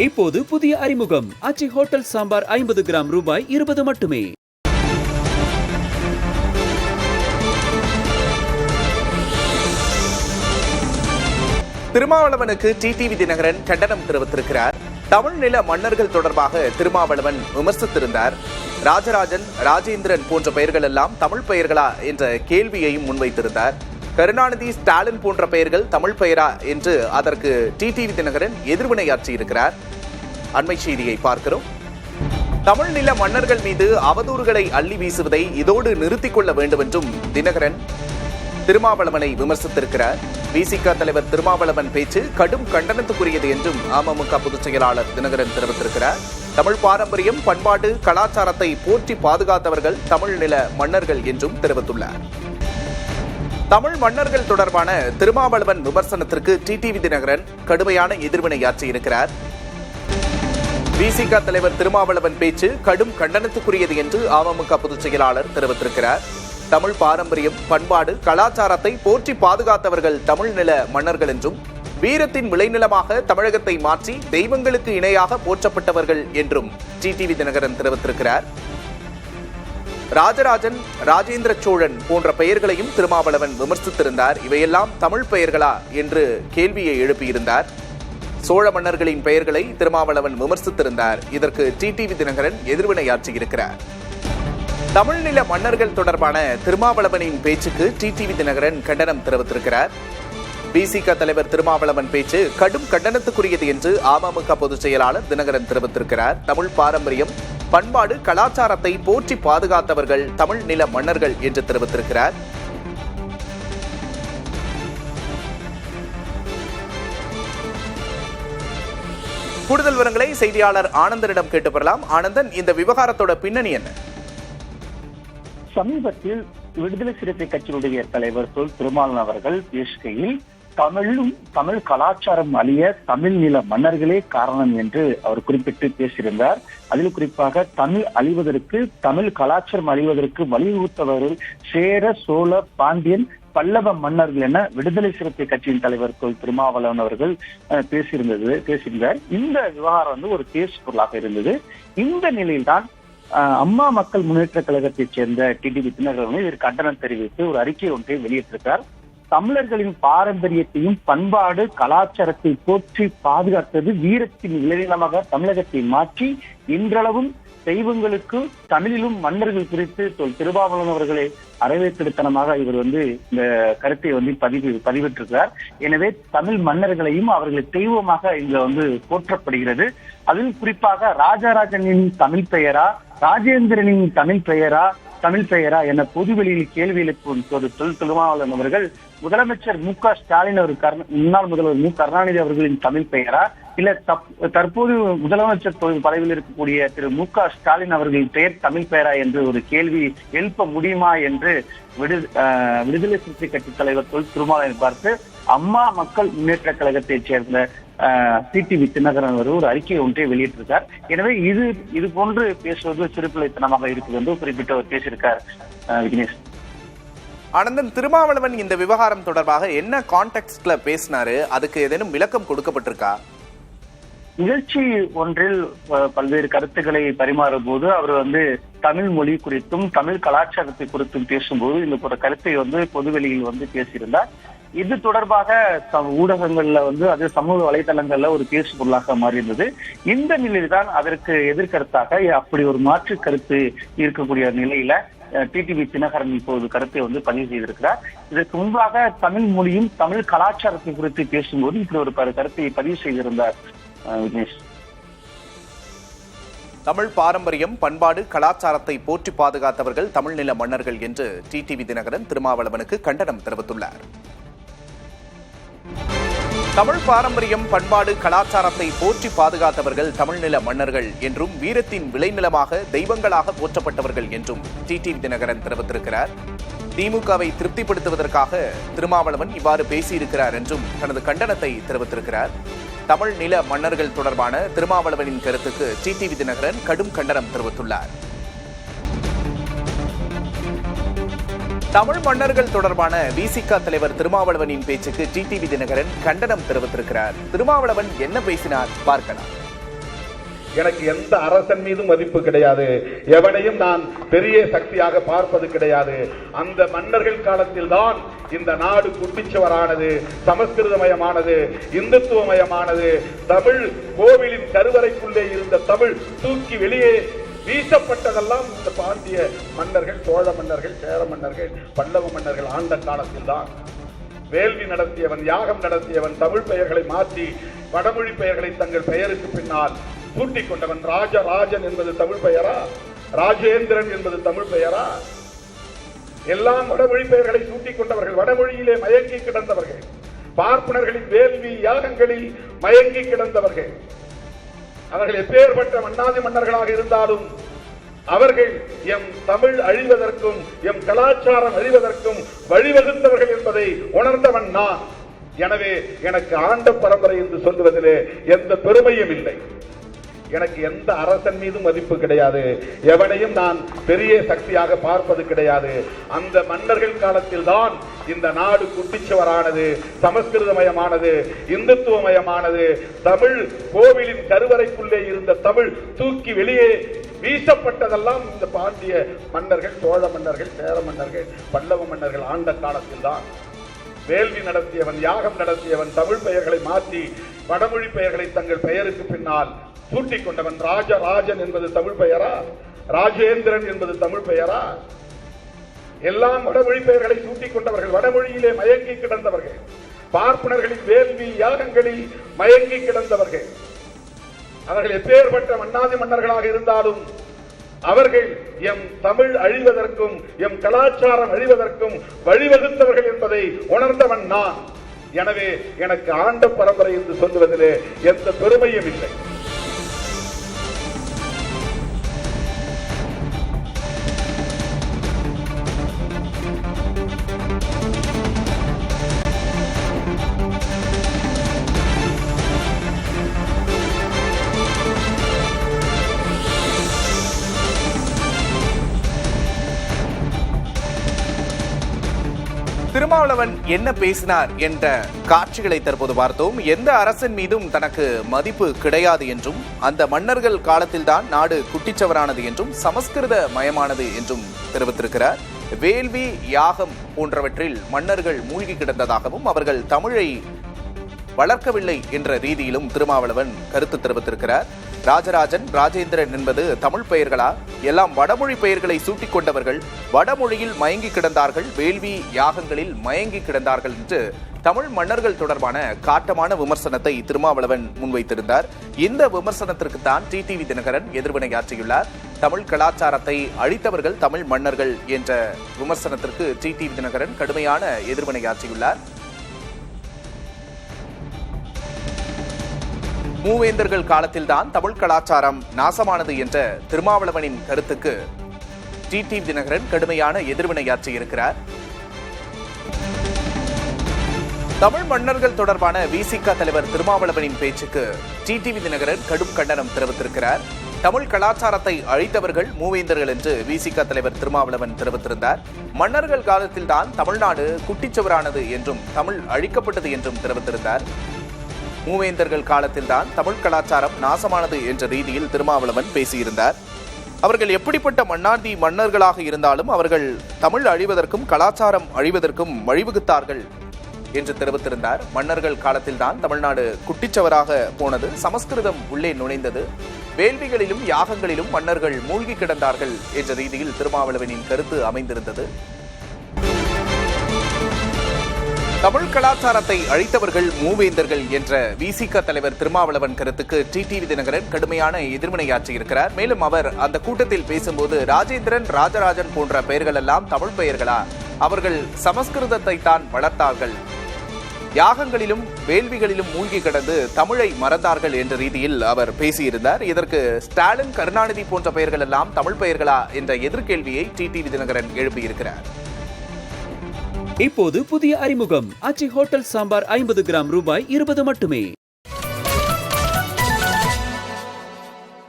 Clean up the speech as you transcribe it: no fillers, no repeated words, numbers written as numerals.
இப்போது புதிய அறிமுகம் ஆச்சி ஹோட்டல் சாம்பார் 50 கிராம் ரூபாய் 20 மட்டுமே. திருமாவளவனுக்கு டிடிவி தினகரன் கண்டனம் தெரிவித்திருக்கிறார். தமிழ் நில மன்னர்கள் தொடர்பாக திருமாவளவன் விமர்சித்திருந்தார். ராஜராஜன், ராஜேந்திரன் போன்ற பெயர்கள் எல்லாம் தமிழ் பெயர்களா என்ற கேள்வியையும் முன்வைத்திருந்தார். கருணாநிதி, ஸ்டாலின் போன்ற பெயர்கள் தமிழ் பெயரா என்று அதற்கு டிடிவி தினகரன் எதிர்வினையாற்றியிருக்கிறார். அண்மை செய்தியை பார்க்கிறோம். தமிழ் நில மன்னர்கள் மீது அவதூறுகளை அள்ளி வீசுவதை இதோடு நிறுத்திக் கொள்ள வேண்டும் என்றும் தினகரன் திருமாவளவனை விமர்சித்திருக்கிறார். விசிக தலைவர் திருமாவளவன் பேச்சு கடும் கண்டனத்துக்குரியது என்றும் அமமுக பொதுச் செயலாளர் தினகரன் தெரிவித்திருக்கிறார். தமிழ் பாரம்பரியம், பண்பாடு, கலாச்சாரத்தை போற்றி பாதுகாத்தவர்கள் தமிழ் நில மன்னர்கள் என்றும் தெரிவித்துள்ளார். தமிழ் மன்னர்கள் தொடர்பான திருமாவளவன் விமர்சனத்திற்கு டிடிவி தினகரன் கடுமையான எதிர்வினையாற்றியிருக்கிறார். விசிக தலைவர் திருமாவளவன் பேச்சு கடும் கண்டனத்துக்குரியது என்று அமமுக பொதுச் செயலாளர் தெரிவித்திருக்கிறார். தமிழ் பாரம்பரியம், பண்பாடு, கலாச்சாரத்தை போற்றி பாதுகாத்தவர்கள் தமிழ் நில மன்னர்கள் என்றும், வீரத்தின் விளைநிலமாக தமிழகத்தை மாற்றி தெய்வங்களுக்கு இணையாக போற்றப்பட்டவர்கள் என்றும் டிடிவி தினகரன் தெரிவித்திருக்கிறார். ராஜராஜன், ராஜேந்திர சோழன் போன்ற பெயர்களையும் திருமாவளவன் விமர்சித்திருந்தார். இவையெல்லாம் தமிழ் பெயர்களா என்று கேள்வியை எழுப்பியிருந்தார். சோழ மன்னர்களின் பெயர்களை திருமாவளவன் விமர்சித்திருந்தார். இதற்கு டிடிவி தினகரன் எதிர்வினையாற்றியிருக்கிறார். தமிழ் நில மன்னர்கள் தொடர்பான திருமாவளவனின் பேச்சுக்கு டிடிவி தினகரன் கண்டனம் தெரிவித்திருக்கிறார். விசிக தலைவர் திருமாவளவன் பேச்சு கடும் கண்டனத்துக்குரியது என்று அமமுக பொதுச் செயலாளர் தினகரன் தெரிவித்திருக்கிறார். தமிழ் பாரம்பரியம், பண்பாடு, கலாச்சாரத்தை போற்றி பாதுகாத்தவர்கள் தமிழ் நில மன்னர்கள் என்று தெரிவித்திருக்கிறார். கூடுதல் விவரங்களை செய்தியாளர் ஆனந்தனிடம் கேட்டு பெறலாம். ஆனந்தன், இந்த விவகாரத்தோட பின்னணி என்ன? சமீபத்தில் விடுதலை சிறுத்தை கட்சியினுடைய தலைவர் திருமாவளவன் அவர்கள் பேசுகையில் தமிழ் கலாச்சாரம் அழிய தமிழ் நில மன்னர்களே காரணம் என்று அவர் குறிப்பிட்டு பேசியிருந்தார். அதில் குறிப்பாக தமிழ் அழிவதற்கு, தமிழ் கலாச்சாரம் அழிவதற்கு வலியுறுத்தவர்கள் சேர, சோழ, பாண்டியன், பல்லவ மன்னர்கள் என விடுதலை சிறுத்தை கட்சியின் தலைவர் திருமாவளவன் அவர்கள் பேசியிருந்தார். இந்த விவகாரம் ஒரு பேசு பொருளாக இருந்தது. இந்த நிலையில்தான் அம்மா மக்கள் முன்னேற்ற கழகத்தைச் சேர்ந்த டிடிவி தினகரன் இதற்கு கண்டனம் தெரிவித்து ஒரு அறிக்கை ஒன்றை வெளியிட்டிருக்கிறார். தமிழர்களின் பாரம்பரியத்தையும் பண்பாடு, கலாச்சாரத்தை போற்றி பாதுகாத்தது வீரத்தின் விளைநிலமாக தமிழகத்தை மாற்றி இன்றளவும் தெய்வங்களுக்கு தமிழிலும் மன்னர்கள் குறித்து திருமாவளவன் அவர்களை அறவேற்கத்தனமாக இவர் இந்த கருத்தை பதிவிட்டிருக்கிறார். எனவே தமிழ் மன்னர்களையும் அவர்களை தெய்வமாக இங்க போற்றப்படுகிறது. அதில் குறிப்பாக ராஜராஜனின் தமிழ் பெயரா, ராஜேந்திரனின் தமிழ் பெயரா என பொதுவெளியில் கேள்வி எழுப்பும் திருமாவளவன் அவர்கள் முதலமைச்சர் ஸ்டாலின் முன்னாள் முதல்வர் கருணாநிதி அவர்களின் தமிழ் பெயரா, இல்ல தற்போது முதலமைச்சர் பதவியில் இருக்கக்கூடிய திரு ஸ்டாலின் அவர்களின் பெயர் தமிழ் பெயரா என்று ஒரு கேள்வி எழுப்ப முடியுமா என்று விடுதலை சிறுத்தை கட்சி தலைவர் திருமாவளவன் பார்த்து அம்மா மக்கள் முன்னேற்ற கழகத்தைச் சேர்ந்த டிடிவி தினகரன் ஒரு அறிக்கை ஒன்றை வெளியிட்டிருக்கார். எனவே இது போன்று பேசுவது சிறுபிள்ளைத்தனமாக இருக்குது என்று குறிப்பிட்டவர் பேசியிருக்கார். விக்னேஷ், ஆனந்தன், திருமாவளவன் இந்த விவகாரம் தொடர்பாக என்ன கான்டெக்ட்ல பேசினாரு? அதுக்கு ஏதேனும் விளக்கம் கொடுக்கப்பட்டிருக்கா? நிகழ்ச்சி ஒன்றில் பல்வேறு கருத்துக்களை பரிமாறும் போது அவர் தமிழ் மொழி குறித்தும் தமிழ் கலாச்சாரத்தை குறித்தும் பேசும்போது இந்த ஒரு கருத்தை பொதுவெளியில் பேசியிருந்தார். இது தொடர்பாக ஊடகங்கள்ல அது சமூக வலைதளங்கள்ல ஒரு பேசு பொருளாக மாறியிருந்தது. இந்த நிலையில்தான் அதற்கு எதிர்கருத்தாக அப்படி ஒரு மாற்று கருத்து இருக்கக்கூடிய நிலையில டிடிவி தினகரன் இப்போது கருத்தை பதிவு செய்திருக்கிறார். இதற்கு முன்பாக தமிழ் மொழியும் தமிழ் கலாச்சாரத்தை குறித்து பேசும்போது இப்படி ஒரு கருத்தை பதிவு செய்திருந்தார். விக்னேஷ், தமிழ் பாரம்பரியம், பண்பாடு, கலாச்சாரத்தை போற்றி பாதுகாத்தவர்கள் தமிழ் நில மன்னர்கள் என்று டிடிவி தினகரன் திருமாவளவனுக்கு கண்டனம் தெரிவித்துள்ளார். தமிழ் பாரம்பரியம், பண்பாடு, கலாச்சாரத்தை போற்றி பாதுகாத்தவர்கள் தமிழ் நில மன்னர்கள் என்றும், வீரத்தின் விளைநிலமாக தெய்வங்களாக போற்றப்பட்டவர்கள் என்றும் டிடிவி தினகரன் தெரிவித்திருக்கிறார். திமுகவை திருப்திப்படுத்துவதற்காக திருமாவளவன் இவ்வாறு பேசியிருக்கிறார் என்றும் தனது கண்டனத்தை தெரிவித்திருக்கிறார். தமிழ் நில மன்னர்கள் தொடர்பான திருமாவளவனின் கருத்துக்கு டிடிவி தினகரன் கடும் கண்டனம் தெரிவித்துள்ளார். தமிழ் மன்னர்கள் தொடர்பான விசிக தலைவர் திருமாவளவனின் பேச்சுக்கு டிடிவி தினகரன் கண்டனம் தெரிவித்திருக்கிறார். திருமாவளவன் என்ன பேசினார் பார்க்கலாம். எனக்கு எந்த அரசன் மீதும் மதிப்பு கிடையாது. எவனையும் நான் பெரிய சக்தியாக பார்ப்பது கிடையாது. அந்த மன்னர்கள் காலத்தில் தான் இந்த நாடு குட்டிச்சுவரானது, சமஸ்கிருதமயமானது, இந்துத்துவமயமானது. தமிழ் கோவிலின் கருவறைக்குள்ளே இருந்த தமிழ் தூக்கி வெளியே வீசப்பட்டதெல்லாம் இந்த பாண்டிய மன்னர்கள், சோழ மன்னர்கள், சேர மன்னர்கள், பல்லவ மன்னர்கள் ஆண்ட காலத்தில் தான். வேள்வி நடத்தியவன், யாகம் நடத்தியவன், தமிழ் பெயர்களை மாற்றி வடமொழி பெயர்களை தங்கள் பெயருக்கு பின்னால் சூட்டிக் கொண்டவன். ராஜராஜன் என்பது தமிழ் பெயரா? ராஜேந்திரன் என்பது தமிழ் பெயரா? எல்லாம் வடமொழி பெயர்களை சூட்டிக் கொண்டவர்கள், வடமொழியிலே மயங்கி கிடந்தவர்கள், பார்ப்பனர்களின் வேள்வி யாகங்களில் மயங்கி கிடந்தவர்கள். அவர்கள் எப்பேற்பட்ட மன்னாதி மன்னர்களாக இருந்தாலும் அவர்கள் எம் தமிழ் அழிவதற்கும் எம் கலாச்சாரம் அழிவதற்கும் வழிவகுத்தவர்கள் என்பதை உணர்ந்தவன் நான். எனவே எனக்கு ஆண்ட பரம்பரை என்று சொல்லுவதிலே எந்த பெருமையும் இல்லை. எனக்கு எந்த அரசன் மீதும் மதிப்பு கிடையாது. எவனையும் நான் பெரிய சக்தியாக பார்ப்பது கிடையாது. அந்த மன்னர்கள் காலத்தில் தான் இந்த நாடு குட்டிச்சுவரானது, சமஸ்கிருதமயமானது, இந்துத்துவமயமானது. தமிழ் கோவிலின் கருவறைக்குள்ளே இருந்த தமிழ் தூக்கி வெளியே வீசப்பட்டதெல்லாம் இந்த பாண்டிய மன்னர்கள், சோழ மன்னர்கள், சேர மன்னர்கள், பல்லவ மன்னர்கள் ஆண்ட காலத்தில் தான். வேள்வி நடத்தியவன், யாகம் நடத்தியவன், தமிழ் பெயர்களை மாற்றி வடமொழி பெயர்களை தங்கள் பெயருக்கு பின்னால் சூட்டிக் கொண்டவன். ராஜராஜன் என்பது தமிழ் பெயரா? ராஜேந்திரன் என்பது தமிழ் பெயரா? எல்லாம் வடமொழி பெயர்களை சூட்டிக் கொண்டவர்கள், வடமொழியிலே மயங்கி கிடந்தவர்கள், பார்ப்பனர்களின் வேள்வி யாகங்களில் மயங்கி கிடந்தவர்கள். அவர்கள் எப்பேற்பட்ட மன்னாதி மன்னர்களாக இருந்தாலும் அவர்கள் எம் தமிழ் அழிவதற்கும் எம் கலாச்சாரம் அழிவதற்கும் வழிவகுத்தவர்கள் என்பதை உணர்ந்தவன் நான். எனவே எனக்கு ஆண்ட பரம்பரை என்று சொல்லுவதிலே எந்த பெருமையும் இல்லை. திருமாவளவன் என்ன பேசினார் என்ற காட்சிகளை தற்போது பார்த்தோம். எந்த அரசன் மீதும் தனக்கு மதிப்பு கிடையாது என்றும், அந்த மன்னர்கள் காலத்தில்தான் நாடு குட்டிச்சவரானது என்றும், சமஸ்கிருத மயமானது என்றும் தெரிவித்திருக்கிறார். வேள்வி யாகம் போன்றவற்றில் மன்னர்கள் மூழ்கி கிடந்ததாகவும் அவர்கள் தமிழை வளர்க்கவில்லை என்ற ரீதியிலும் திருமாவளவன் கருத்து தெரிவித்திருக்கிறார். ராஜராஜன், ராஜேந்திரன் என்பது தமிழ் பெயர்களா? எல்லாம் வடமொழி பெயர்களை சூட்டிக் கொண்டவர்கள், வடமொழியில் மயங்கி கிடந்தார்கள், வேள்வி யாகங்களில் மயங்கி கிடந்தார்கள் என்று தமிழ் மன்னர்கள் தொடர்பான காட்டமான விமர்சனத்தை திருமாவளவன் முன்வைத்திருந்தார். இந்த விமர்சனத்திற்குத்தான் டிடிவி தினகரன் எதிர்வினையாற்றியுள்ளார். தமிழ் கலாச்சாரத்தை அழித்தவர்கள் தமிழ் மன்னர்கள் என்ற விமர்சனத்திற்கு டிடிவி தினகரன் கடுமையான எதிர்வினையாற்றியுள்ளார். மூவேந்தர்கள் காலத்தில்தான் தமிழ் கலாச்சாரம் நாசமானது என்ற திருமாவளவனின் கருத்துக்கு டிடிவி தினகரன் கடுமையான எதிர்வினையாற்றியிருக்கிறார். தமிழ் மன்னர்கள் தொடர்பான விசிக தலைவர் திருமாவளவனின் பேச்சுக்கு டிடிவி தினகரன் கடும் கண்டனம் தெரிவித்திருக்கிறார். தமிழ் கலாச்சாரத்தை அழித்தவர்கள் மூவேந்தர்கள் என்று விசிக தலைவர் திருமாவளவன் தெரிவித்திருந்தார். மன்னர்கள் காலத்தில்தான் தமிழ்நாடு குட்டிச்சுவரானது என்றும் தமிழ் அழிக்கப்பட்டது என்றும் தெரிவித்திருந்தார். மூவேந்தர்கள் காலத்தில்தான் தமிழ் கலாச்சாரம் நாசமானது என்ற ரீதியில் திருமாவளவன் பேசியிருந்தார். அவர்கள் எப்படிப்பட்ட மன்னாதி மன்னர்களாக இருந்தாலும் அவர்கள் தமிழ் அழிவதற்கும் கலாச்சாரம் அழிவதற்கும் வழிவகுத்தார்கள் என்று தெரிவித்திருந்தார். மன்னர்கள் காலத்தில்தான் தமிழ்நாடு குட்டிச்சவராக போனது, சமஸ்கிருதம் உள்ளே நுழைந்தது, வேள்விகளிலும் யாகங்களிலும் மன்னர்கள் மூழ்கி கிடந்தார்கள் என்ற ரீதியில் திருமாவளவனின் கருத்து அமைந்திருந்தது. தமிழ் கலாச்சாரத்தை அழித்தவர்கள் மூவேந்தர்கள் என்ற விசிக தலைவர் திருமாவளவன் கருத்துக்கு டிடிவி தினகரன் கடுமையான எதிர்வினையாற்றியிருக்கிறார். மேலும் அவர் அந்த கூட்டத்தில் பேசும்போது ராஜேந்திரன், ராஜராஜன் போன்ற பெயர்கள் எல்லாம் தமிழ் பெயர்களா? அவர்கள் சமஸ்கிருதத்தை தான் வளர்த்தார்கள், யாகங்களிலும் வேள்விகளிலும் மூழ்கி கிடந்து தமிழை மறந்தார்கள் என்ற ரீதியில் அவர் பேசியிருந்தார். இதற்கு ஸ்டாலின், கருணாநிதி போன்ற பெயர்கள் எல்லாம் தமிழ் பெயர்களா என்ற எதிர்கேள்வியை டிடிவி தினகரன் எழுப்பியிருக்கிறார். இப்போது புதிய அறிமுகம் ஆச்சி ஹோட்டல் சாம்பார் 50 கிராம் ரூபாய் 20 மட்டுமே.